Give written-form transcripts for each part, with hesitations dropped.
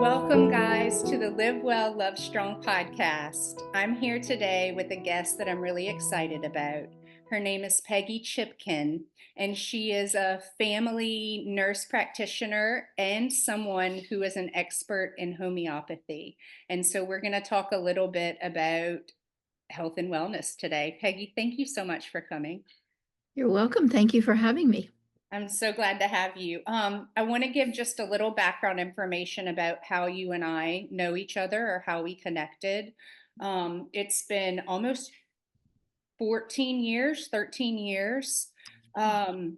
Welcome, guys, to the Live Well, Love Strong podcast. I'm here today with a guest that I'm really excited about. Her name is Peggy Chipkin, and she is a family nurse practitioner and someone who is an expert in homeopathy. And so, we're going to talk a little bit about health and wellness today. Peggy, thank you so much for coming. You're welcome. Thank you for having me. I'm so glad to have you. I want to give just a little background information about how you and I know each other or how we connected. It's been almost 14 years, 13 years. Um,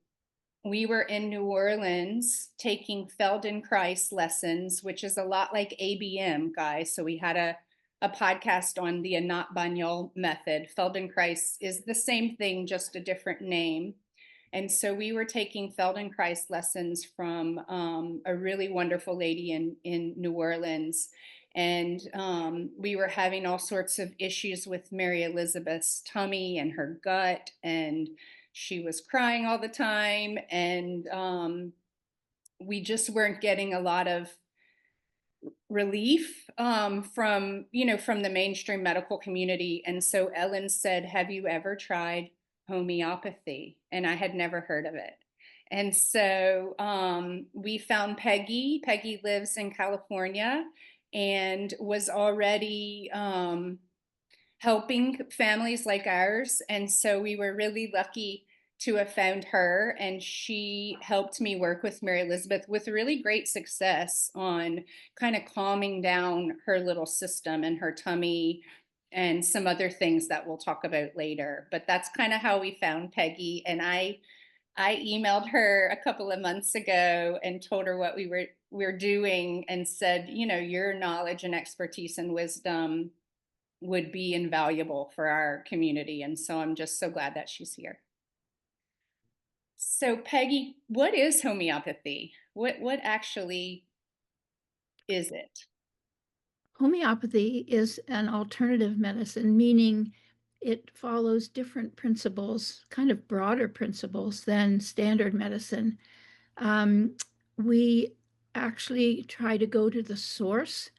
we were in New Orleans taking Feldenkrais lessons, which is a lot like ABM, guys. So we had a podcast on the Anat Banyol method. Feldenkrais is the same thing, just a different name. And so we were taking Feldenkrais lessons from a really wonderful lady in New Orleans. And we were having all sorts of issues with Mary Elizabeth's tummy and her gut. And she was crying all the time. And we just weren't getting a lot of relief from the mainstream medical community. And so Ellen said, have you ever tried homeopathy? And I had never heard of it. And so we found Peggy. Peggy lives in California and was already helping families like ours. And so we were really lucky to have found her, and she helped me work with Mary Elizabeth with really great success on kind of calming down her little system and her tummy and some other things that we'll talk about later. But that's kind of how we found Peggy. And I emailed her a couple of months ago and told her what we're doing and said, your knowledge and expertise and wisdom would be invaluable for our community. And so I'm just so glad that she's here. So Peggy, what is homeopathy? What actually is it? Homeopathy is an alternative medicine, meaning it follows different principles, kind of broader principles than standard medicine. Um, we actually try to go to the source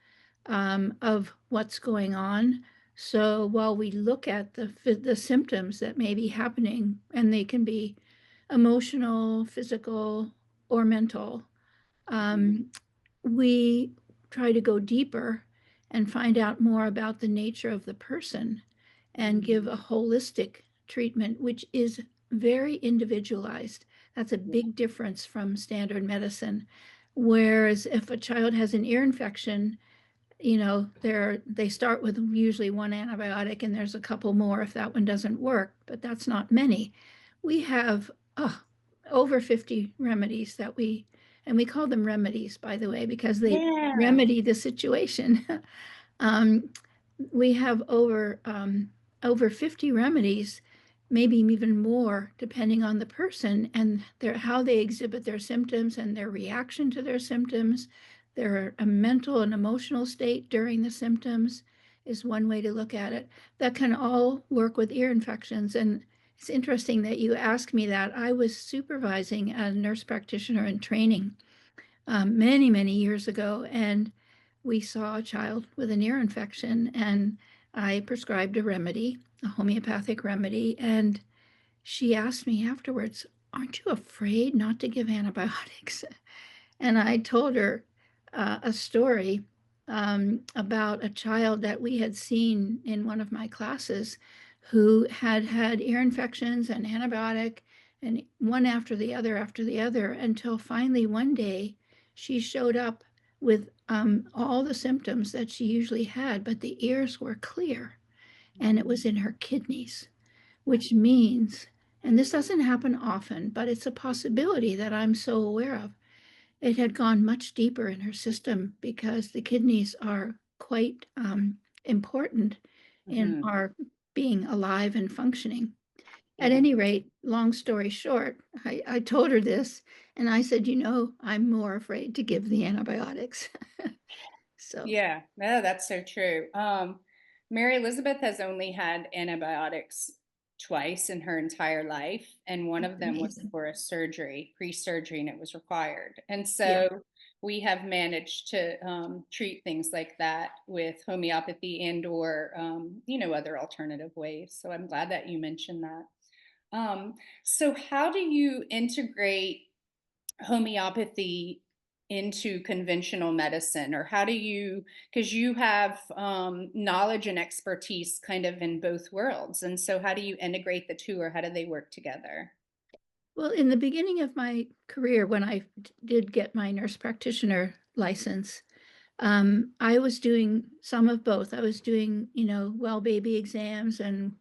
of what's going on. So while we look at the symptoms that may be happening, and they can be emotional, physical, or mental, um, we try to go deeper and find out more about the nature of the person and give a holistic treatment, which is very individualized. That's a big difference from standard medicine. Whereas if a child has an ear infection, they start with usually one antibiotic and there's a couple more if that one doesn't work, but that's not many. We have over 50 remedies and we call them remedies, by the way, because they Yeah. remedy the situation. um, we have over 50 remedies, maybe even more, depending on the person and how they exhibit their symptoms and their reaction to their symptoms. Their a mental and emotional state during the symptoms is one way to look at it. That can all work with ear infections. And it's interesting that you asked me that. I was supervising a nurse practitioner in training many, many years ago, and we saw a child with an ear infection, and I prescribed a remedy, a homeopathic remedy, and she asked me afterwards, "Aren't you afraid not to give antibiotics?" And I told her a story about a child that we had seen in one of my classes who had had ear infections and antibiotic and one after the other until finally one day she showed up with all the symptoms that she usually had, but the ears were clear and it was in her kidneys, which means, and this doesn't happen often, but it's a possibility that I'm so aware of, it had gone much deeper in her system because the kidneys are quite important in Mhm. our being alive and functioning. At Yeah. any rate, long story short, I told her this and I said, I'm more afraid to give the antibiotics. So, Yeah. No, that's so true. Mary Elizabeth has only had antibiotics twice in her entire life, and one of them was amazing. for a surgery, pre-surgery, and it was required. And Yeah. so we have managed to treat things like that with homeopathy and or other alternative ways. So I'm glad that you mentioned that. Um, so how do you integrate homeopathy into conventional medicine, or how do you, because you have knowledge and expertise kind of in both worlds, and so how do you integrate the two, or how do they work together? Well, in the beginning of my career, when I did get my nurse practitioner license, I was doing some of both. I was doing, well baby exams and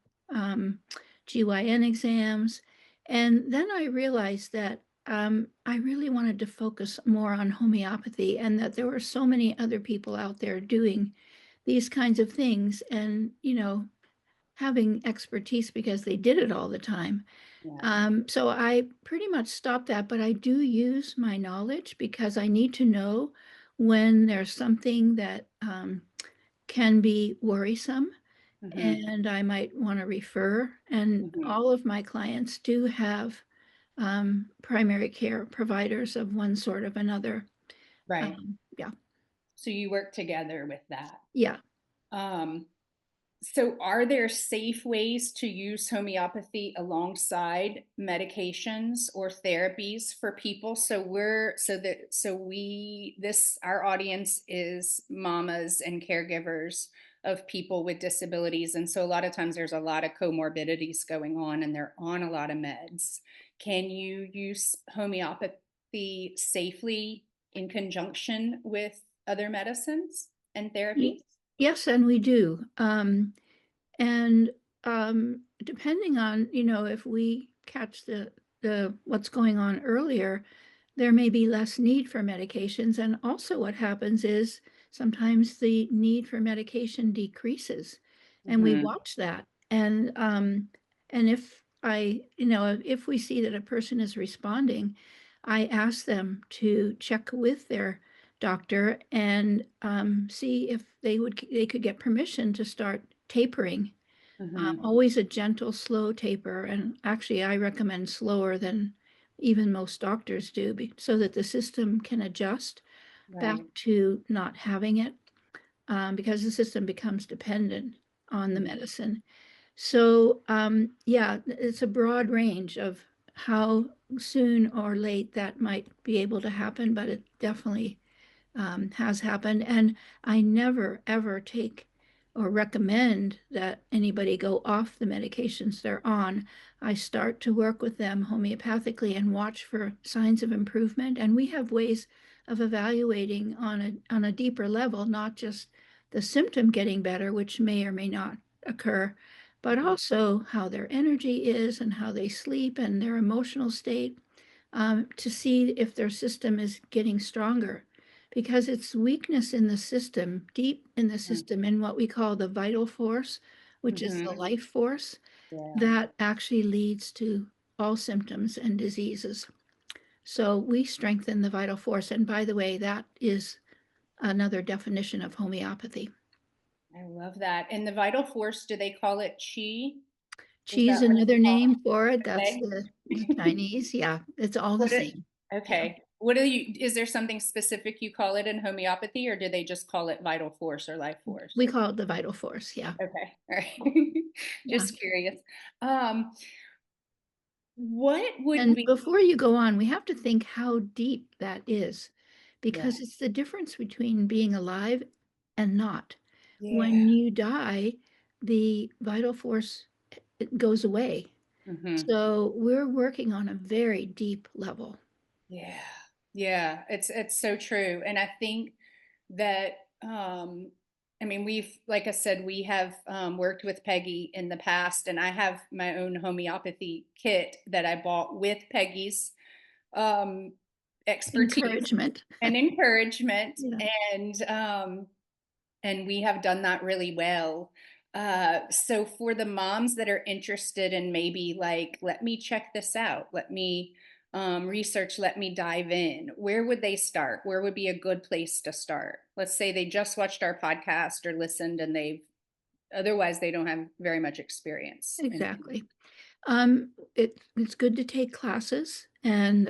GYN exams. And then I realized that I really wanted to focus more on homeopathy and that there were so many other people out there doing these kinds of things and, having expertise because they did it all the time. Yeah. So I pretty much stopped that, but I do use my knowledge because I need to know when there's something that can be worrisome Hmm. and I might want to refer. And Hmm. all of my clients do have primary care providers of one sort of another. Right. Yeah, So you work together with that. yeah. um, So, are there safe ways to use homeopathy alongside medications or therapies for people? Our audience is mamas and caregivers of people with disabilities. And so, a lot of times there's a lot of comorbidities going on and they're on a lot of meds. Can you use homeopathy safely in conjunction with other medicines and Y- therapies? Yes, and we do. And depending on, if we catch the what's going on earlier, there may be less need for medications. And also what happens is sometimes the need for medication decreases. And we Hmm. watch that. And if if we see that a person is responding, I ask them to check with their doctor and see if they could get permission to start tapering. Hmm. Always a gentle, slow taper, and actually I recommend slower than even most doctors do, so that the system can adjust back Right. to not having it, because the system becomes dependent on the Mhm. medicine. So, yeah, it's a broad range of how soon or late that might be able to happen, but it definitely has happened. And I never, ever take or recommend that anybody go off the medications they're on. I start to work with them homeopathically and watch for signs of improvement. And we have ways of evaluating on a deeper level, not just the symptom getting better, which may or may not occur, but Mhm. also how their energy is and how they sleep and their emotional state, to see if their system is getting stronger, because it's weakness in the system, deep in the Mhm. system, in what we call the vital force, which is the Mhm. life force, Yeah. that actually leads to all symptoms and diseases. So we strengthen the vital force. And by the way, that is another definition of homeopathy. I love that. And the vital force, do they call it chi? Is Qi is that what another they call name for it. That's it? the Chinese. Yeah, it's all the What same. Yeah. okay. What do you, is there something specific you call it in homeopathy, or do they just call it vital force or life force? We call it the vital force. Yeah. Okay. All right. Yeah. Just curious. Um, what would And be, before you go on, we have to think how deep that is, yeah. because it's the difference between being alive and not. Yeah. When you die, the vital force, it goes away. Hmm. So we're working on a very deep level. Yeah. Yeah. It's so true. And I think that I mean, we've, like I said, we have worked with Peggy in the past, and I have my own homeopathy kit that I bought with Peggy's um expertise Encouragement. and encouragement. Yeah. And we have done that really well. So for the moms that are interested in, maybe like, let me check this out, let me research, let me dive in, where would they start? Where would be a good place to start? Let's say they just watched our podcast or listened, and otherwise they don't have very much experience. Exactly. It's good to take classes, and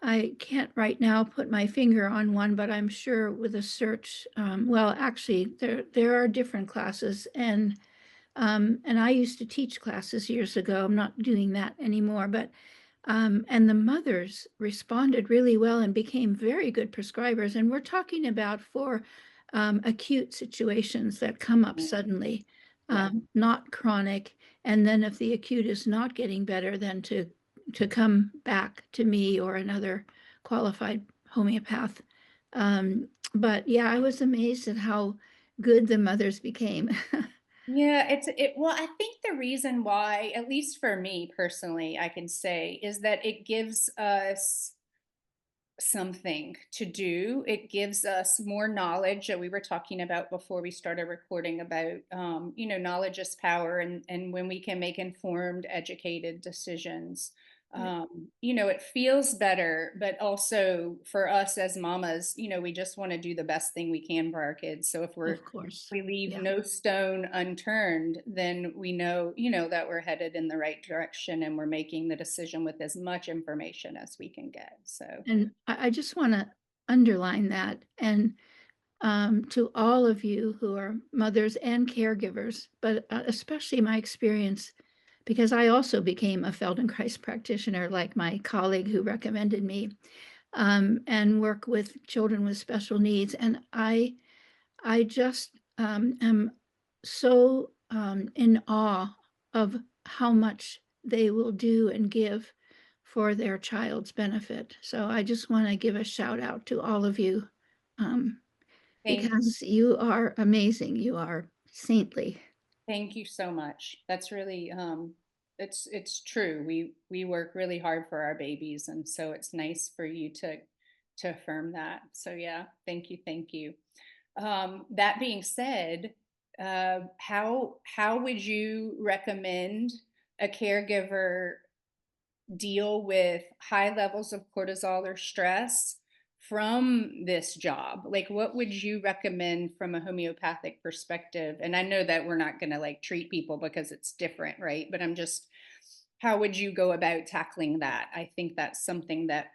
I can't right now put my finger on one, but I'm sure with a search, well, actually, there are different classes, and I used to teach classes years ago. I'm not doing that anymore, but and the mothers responded really well and became very good prescribers. And we're talking about for acute situations that come up Mm. suddenly, Yeah. not chronic. And then if the acute is not getting better, then to come back to me or another qualified homeopath. But yeah, I was amazed at how good the mothers became. Yeah, well, I think the reason why, at least for me personally, I can say is that it gives us something to do. It gives us more knowledge that we were talking about before we started recording about, knowledge is power, and when we can make informed, educated decisions, it feels better. But also for us as mamas, we just want to do the best thing we can for our kids. So if Of course. we leave Yeah. no stone unturned, then we know, that we're headed in the right direction and we're making the decision with as much information as we can get. So And I just want to underline that. And to all of you who are mothers and caregivers, but especially my experience, because I also became a Feldenkrais practitioner, like my colleague who recommended me, and work with children with special needs. And I just am so in awe of how much they will do and give for their child's benefit. So I just want to give a shout out to all of you, um, thank because you are amazing. You are saintly. thank you so much. That's really it's true. We work really hard for our babies, and so it's nice for you to affirm that. So yeah, thank you. That being said, how would you recommend a caregiver deal with high levels of cortisol or stress from this job? Like, what would you recommend from a homeopathic perspective? And I know that we're not going to like treat people because it's different, right? But I'm just, how would you go about tackling that? I think that's something that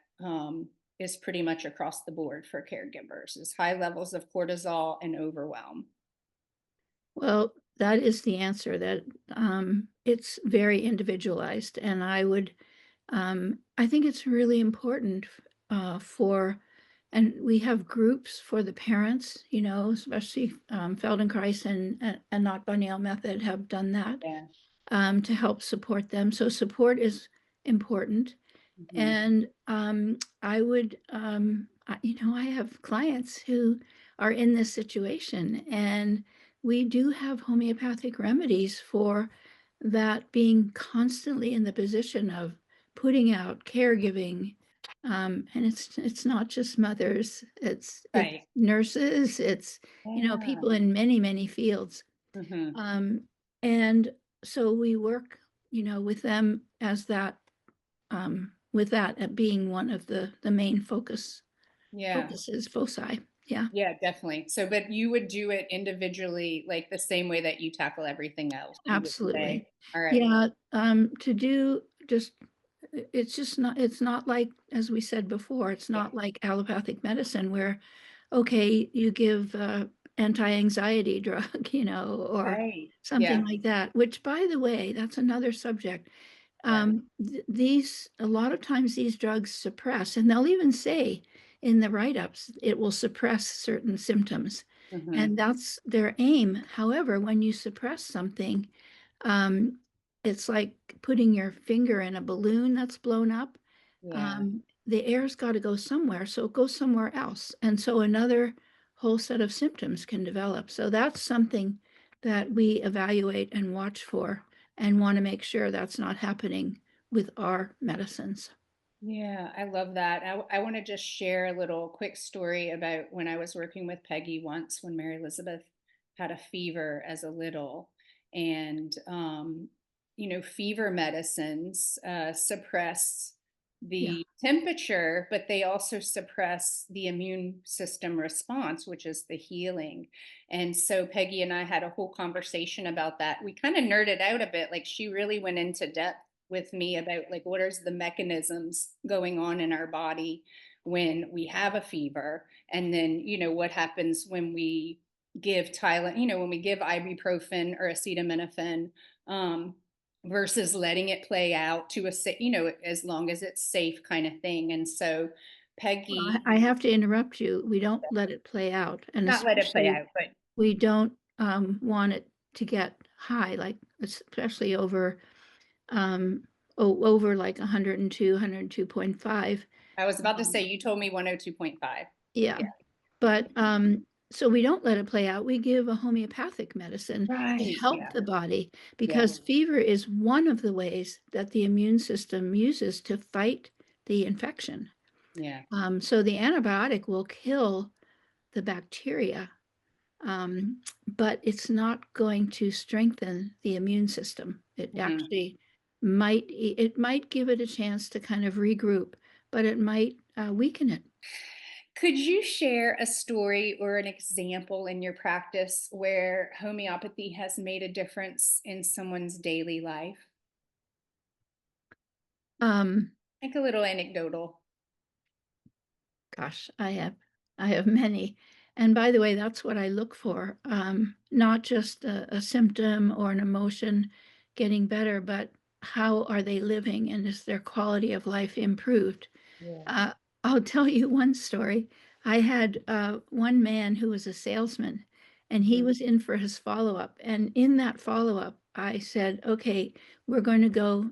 is pretty much across the board for caregivers is high levels of cortisol and overwhelm. Well, that is the answer that it's very individualized. And I think it's really important and we have groups for the parents, especially Feldenkrais and Not Bunyal Method have done that Yeah. to help support them. So support is important. Hmm. And I would, I have clients who are in this situation, and we do have homeopathic remedies for that being constantly in the position of putting out caregiving. And it's not just mothers, it's Right. nurses, it's, Yeah. people in many, many fields. Hmm. Um, and so we work, with them as that with that being one of the main Yeah. focuses, foci. Yeah, Yeah, definitely. So, but you would do it individually, like the same way that you tackle everything else. You would absolutely. say, all right, Yeah, to do just it's not like, as we said before, it's yeah, not like allopathic medicine where, okay, you give anti-anxiety drug, or right. something Yeah, like that, which by the way, that's another subject. yeah. These a lot of times these drugs suppress, and they'll even say in the write-ups it will suppress certain symptoms, Hmm. and that's their aim. However, when you suppress something, um, it's like putting your finger in a balloon that's blown up. Yeah. The air's got to go somewhere, so it goes somewhere else, and so another whole set of symptoms can develop. So that's something that we evaluate and watch for and want to make sure that's not happening with our medicines. Yeah, I love that. I want to just share a little quick story about when I was working with Peggy once when Mary Elizabeth had a fever as a little. And, fever medicines suppress Yeah. the temperature, but they also suppress the immune system response, which is the healing. And so Peggy and I had a whole conversation about that. We kind of nerded out a bit, like she really went into depth with me about like what is the mechanisms going on in our body when we have a fever, and then what happens when we give Tylenol, when we give ibuprofen or acetaminophen, um, versus letting it play out to a as long as it's safe kind of thing. And so Well, Peggy, I have to interrupt you. We don't let it play out, and not let it play especially out, but we don't want it to get high, like especially over over like 102, 102.5. I was about to say you told me 102.5. Yeah, Yeah. but so we don't let it play out. We give a homeopathic medicine to Right. help Yeah. the body Yeah. because fever is one of the ways that the immune system uses to fight the infection. Yeah. So the antibiotic will kill the bacteria, but it's not going to strengthen the immune system. It Mhm. actually might give it a chance to kind of regroup, but it might weaken it. Could you share a story or an example in your practice where homeopathy has made a difference in someone's daily life? Um, Like a little anecdotal. Gosh, I have many. And by the way, that's what I look for. Not just a symptom or an emotion getting better, but how are they living and is their quality of life improved? Yeah. Uh, I'll tell you one story. I had one man who was a salesman, and he Mhm. was in for his follow-up. And in that follow-up, I said, "Okay, we're going to go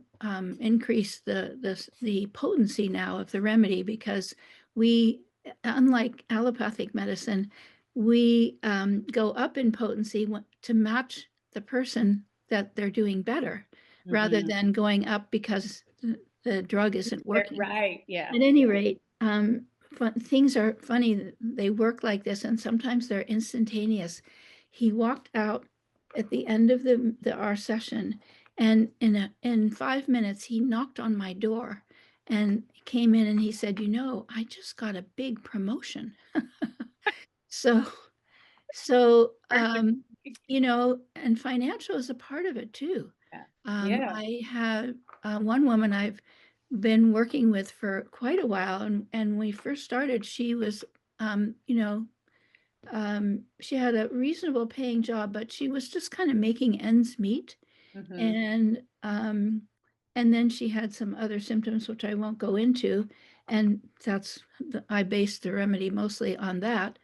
increase the potency now of the remedy because we, unlike allopathic medicine, we go up in potency to match the person that they're doing better, rather Mhm. than going up because the drug isn't working." Right. Yeah. At any Yeah. rate, things are funny. They work like this, and sometimes they're instantaneous. He walked out at the end of our session, and in 5 minutes, he knocked on my door, and came in, and he said, I just got a big promotion." So so, and financial is a part of it too. Yeah. Yeah. I have one woman I've been working with for quite a while, and when we first started, she was, um, you know, she had a reasonable paying job, but she was just kind of making ends meet, Mhm. and and then she had some other symptoms which I won't go into, and I based the remedy mostly on that.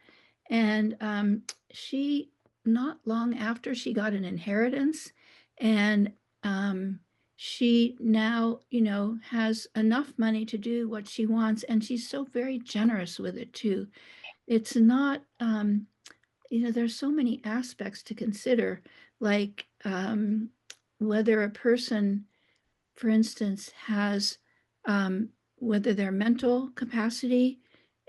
And she, not long after, she got an inheritance, and um, she now, has enough money to do what she wants, and she's so very generous with it too. It's not, there's so many aspects to consider, like whether a person, for instance, has whether their mental capacity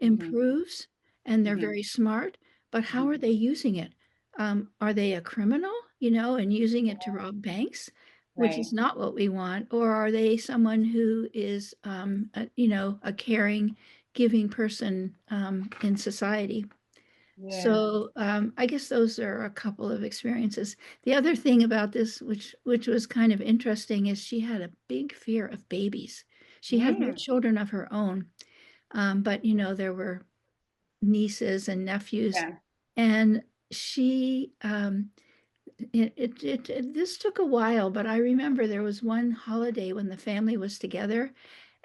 Mhm. improves and they're Mhm. very smart, but how Mhm. are they using it? Are they a criminal, and using it to rob banks, which Right. is not what we want? Or are they someone who is, a caring, giving person in society? Yeah. So I guess those are a couple of experiences. The other thing about this, which was kind of interesting, is she had a big fear of babies. She had no Mm. children of her own, but there were nieces and nephews, Yeah. and she this took a while, but I remember there was one holiday when the family was together,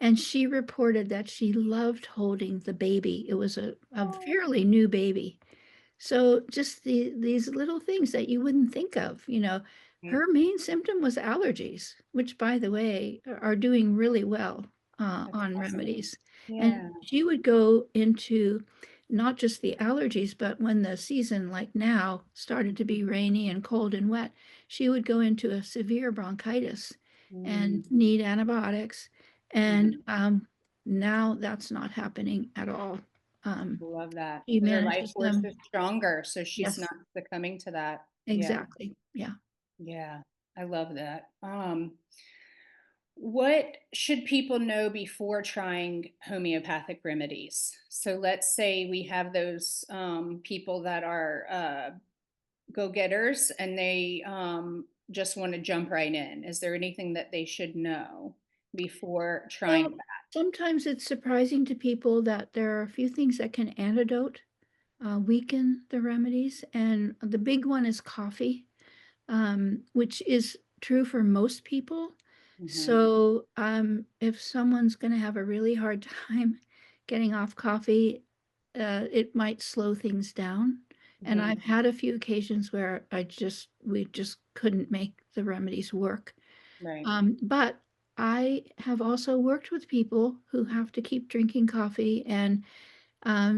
and she reported that she loved holding the baby. It was a Oh. fairly new baby, so just these little things that you wouldn't think of, Mm. her main symptom was allergies, which, by the way, are doing really well That's on fascinating. remedies. And Yeah. she would go into not just the allergies, but when the season, like now, started to be rainy and cold and wet, she would go into a severe bronchitis and Mm. need antibiotics. And Mhm. now that's not happening at all. Um, Love that. she Because her life manages force them. is stronger, so she's Yes, not succumbing to that. Yeah. exactly. Yeah. Yeah. I love that. What should people know before trying homeopathic remedies? So let's say we have those people that are go-getters, and they just want to jump right in? Is there anything that they should know before trying Well, that? sometimes it's surprising to people that there are a few things that can antidote, weaken the remedies. And the big one is coffee, which is true for most people. Hmm. So, if someone's going to have a really hard time getting off coffee, it might slow things down. And Hmm. I've had a few occasions where we just couldn't make the remedies work. Right. But I have also worked with people who have to keep drinking coffee, and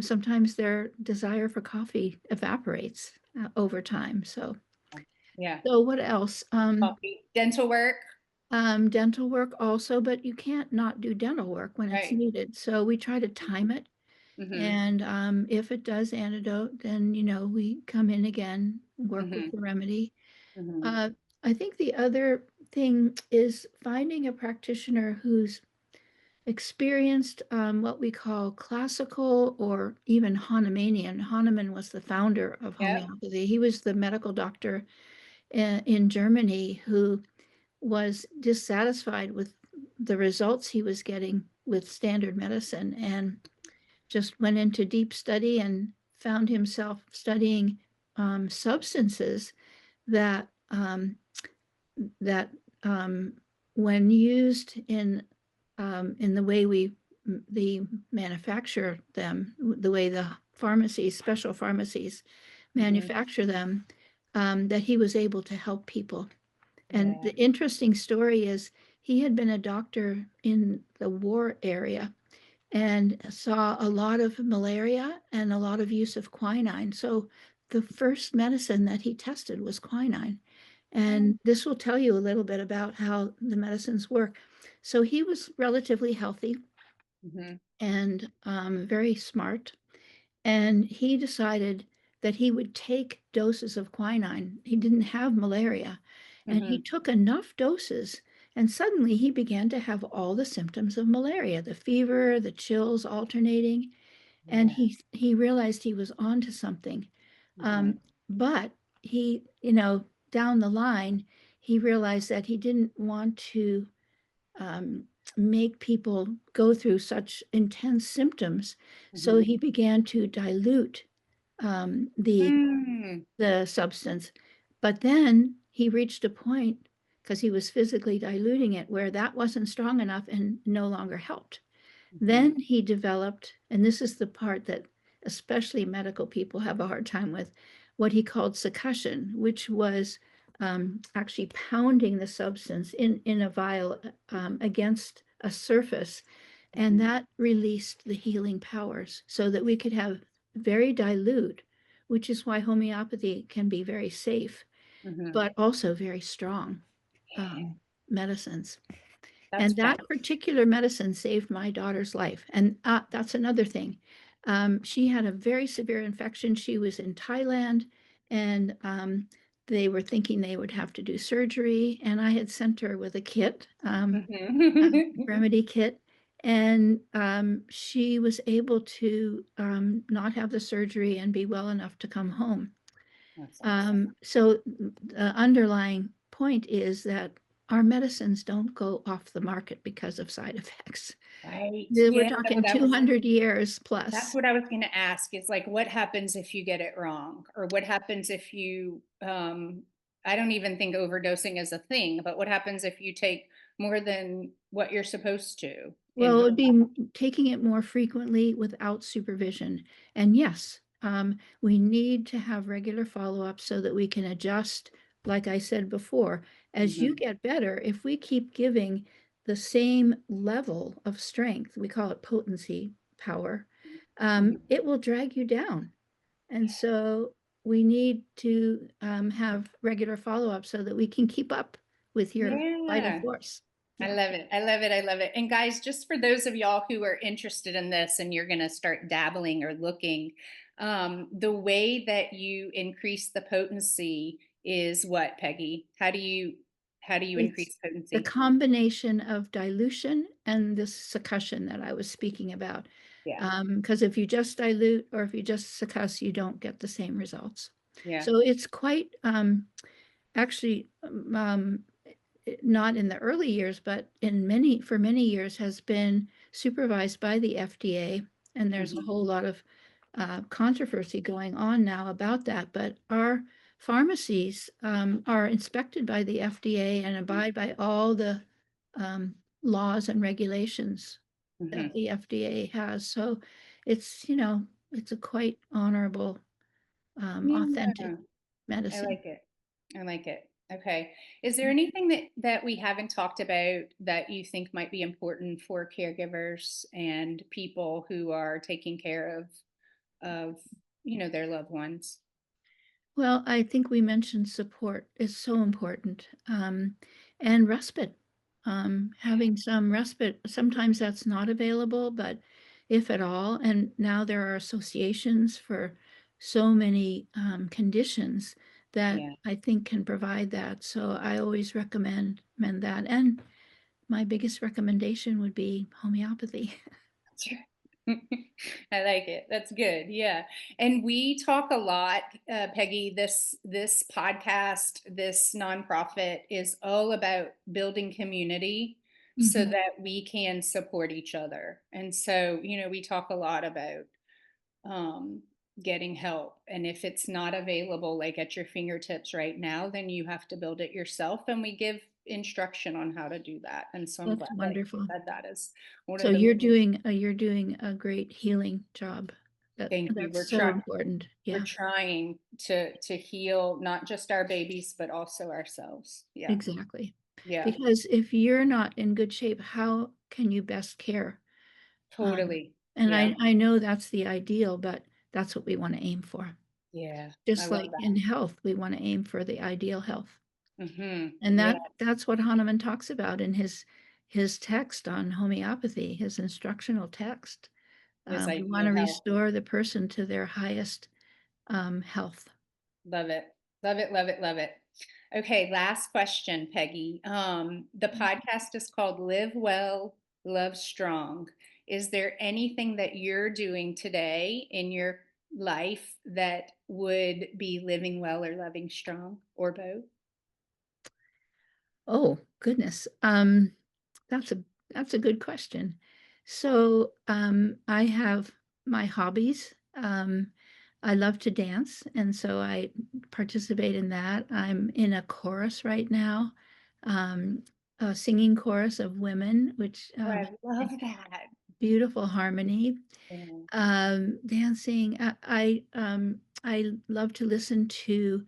sometimes their desire for coffee evaporates over time. Yeah. So what else? Coffee. Dental work. Dental work also, but you can't not do dental work when it's Right. needed. So we try to time it. Hmm. And if it does antidote, then, we come in again, work with Hmm. the remedy. Hmm. Uh, I think the other thing is finding a practitioner who's experienced what we call classical or even Hahnemannian. Hahnemann was the founder of Yep. homeopathy. He was the medical doctor in Germany who was dissatisfied with the results he was getting with standard medicine and just went into deep study and found himself studying substances that that when used in the way the manufacture them, the way the pharmacies, special pharmacies Hmm. manufacture them, that he was able to help people. And Yeah. the interesting story is he had been a doctor in the war area and saw a lot of malaria and a lot of use of quinine. So the first medicine that he tested was quinine. And this will tell you a little bit about how the medicines work. So he was relatively healthy Hmm. and very smart. And he decided that he would take doses of quinine. He didn't have malaria. And he Hmm. took enough doses. And suddenly he began to have all the symptoms of malaria, the fever, the chills alternating. And Yeah. he realized he was onto something. Hmm. Um, but he, down the line, he realized that he didn't want to um, make people go through such intense symptoms. So Hmm. he began to dilute um, the Mm. the substance. But then he reached a point because he was physically diluting it where that wasn't strong enough and no longer helped. Mhm. Then he developed, and this is the part that especially medical people have a hard time with, what he called succussion, which was actually pounding the substance in a vial against a surface. And Mhm. that released the healing powers so that we could have very dilute, which is why homeopathy can be very safe, Mhm. but also very strong medicines. That's And that fascinating. particular medicine saved my daughter's life. And that's another thing. She had a very severe infection. She was in Thailand, and they were thinking they would have to do surgery. And I had sent her with a kit, remedy kit. And she was able to not have the surgery and be well enough to come home. That's awesome. So the underlying point is that our medicines don't go off the market because of side effects. Right. We're Yeah, talking that was 200 years that's plus. what I was going to ask is like what happens if you get it wrong or what happens if you I don't even think overdosing is a thing, but what happens if you take more than what you're supposed to in Well, it home? would be taking it more frequently without supervision. And yes, we need to have regular follow-up so that we can adjust, like I said before, as you Mhm. get better, if we keep giving the same level of strength, we call it potency power, Mhm. it will drag you down. And so we need to have regular follow-up so that we can keep up with your vital Yeah. force. I Yeah. love it. I love it. I love it. And guys, just for those of y'all who are interested in this and you're going to start dabbling or looking, the way that you increase the potency is what, Peggy? How do you It's increase the potency? combination of dilution and this succussion that I was speaking about. Yeah. Because if you just dilute or if you just succuss, you don't get the same results. Yeah. So it's quite actually, not in the early years, but for many years has been supervised by the FDA. And there's a Mhm, whole lot of controversy going on now about that. But our pharmacies are inspected by the FDA and abide by all the um, laws and regulations that mhm. the FDA has. So it's, you know, it's a quite honorable, authentic Yeah, I medicine. like it. I like it. Okay. Is there anything that we haven't talked about that you think might be important for caregivers and people who are taking care of their loved ones? Well, I think we mentioned support is so important, and respite. Having some respite, sometimes that's not available, but if at all, and now there are associations for so many conditions that Yeah. I think can provide that. So I always recommend that. And my biggest recommendation would be homeopathy. Sure. I like it. That's good. Yeah. And we talk a lot, Peggy, this podcast, this nonprofit is all about building community so Mhm. that we can support each other. And so, we talk a lot about um, getting help. And if it's not available, like at your fingertips right now, then you have to build it yourself. And we give instruction on how to do that. And so I'm glad That's that you wonderful. said that as one So of the. you're doing a great healing job. Thank you. That's so important. We're Yeah, trying to heal not just our babies, but also ourselves. Yeah. exactly. Yeah. Because if you're not in good shape, how can you best care? Um, Totally. and Yeah. I know that's the ideal, but that's what we want to aim for. Yeah. I Just love like in health, we want to aim for the ideal health. that. And Yeah. that's what Hahnemann talks about in his text on homeopathy, his instructional text. His We want to ideal health. restore the person to their highest health. Love it. Love it. Love it. Love it. Okay. Last question, Peggy. The podcast is called Live Well, Love Strong. Is there anything that you're doing today in your life that would be living well or loving strong or both? Oh, goodness. That's a that's a good question. So, I have my hobbies. I love to dance, and so I participate in that. I'm in a chorus right now, a singing chorus of women, which Oh, I love that. beautiful harmony. Yeah. Dancing. I love to listen to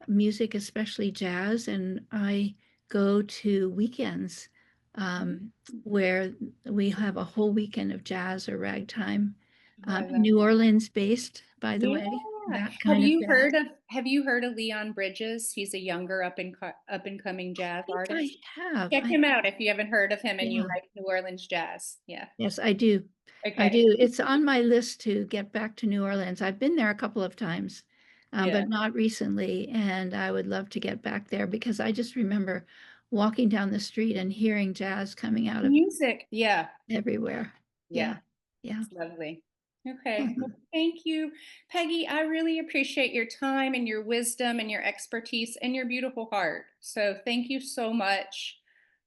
music, especially jazz, and I go to weekends where we have a whole weekend of jazz or ragtime. Oh, I love New that. Orleans based, by the Yeah. way, that kind of jazz. Have you heard of Leon Bridges? He's a younger up and coming I jazz think I artist. have. Check him out if you haven't heard of him and you Yeah, like New Orleans jazz. Yeah. yes, I do. I Okay. do. It's on my list to get back to New Orleans. I've been there a couple of times, Yeah. but not recently. And I would love to get back there because I just remember walking down the street and hearing jazz coming out of Music. Yeah. everywhere. Yeah. Yeah, yeah. It's lovely. Okay. Well, thank you, Peggy. I really appreciate your time and your wisdom and your expertise and your beautiful heart. So thank you so much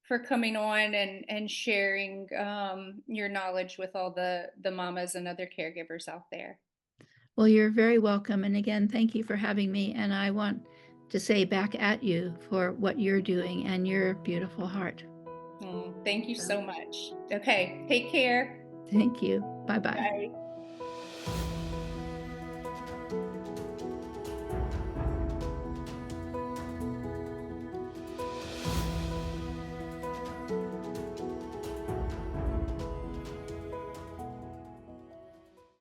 for coming on and sharing your knowledge with all the mamas and other caregivers out there. Well, you're very welcome. And again, thank you for having me. And I want to say back at you for what you're doing and your beautiful heart. Thank you so much. Okay. Take care. Thank you. Bye bye. Bye.